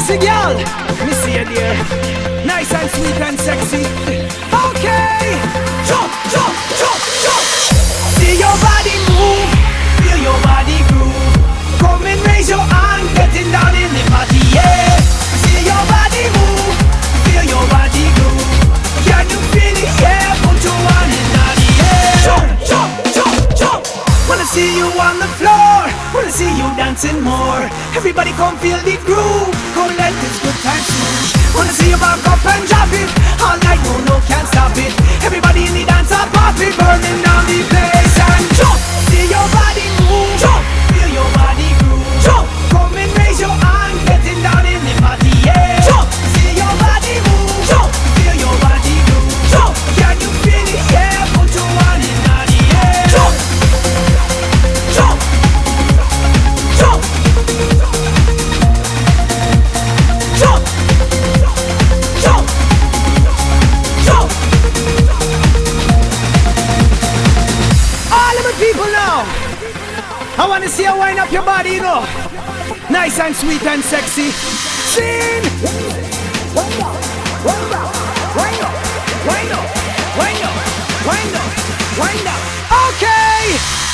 sexy girl, me see you there. Nice and sweet and sexy. Okay, jump, jump, jump, jump. See your body move, feel your body groove. Come and raise your hand, getting down in the party, yeah. See your body move, feel your body groove. Can you feel it? Yeah, put your hand in the air. Jump, jump, jump, jump. Wanna see you on the floor, wanna see you dancing more. Everybody come feel the groove, come let this good time soothe. Wanna see you back up and drop it, all night, no, can't stop it. Everybody in the dance are popping, burning down the place and jump. See your body move, jump, feel your body groove. Jump, come and raise your hand, getting down in the party, yeah. Jump, see your body move, jump, feel your body groove. Jump, can you feel it? Yeah, put your hand in the air. Jump, jump, jump, jump, jump, jump. All of the people now, I wanna see you wind up your body, you know. Nice and sweet and sexy. Sing. Wind up, wind up, wind up, wind up, wind up, wind up, wind up. Okay.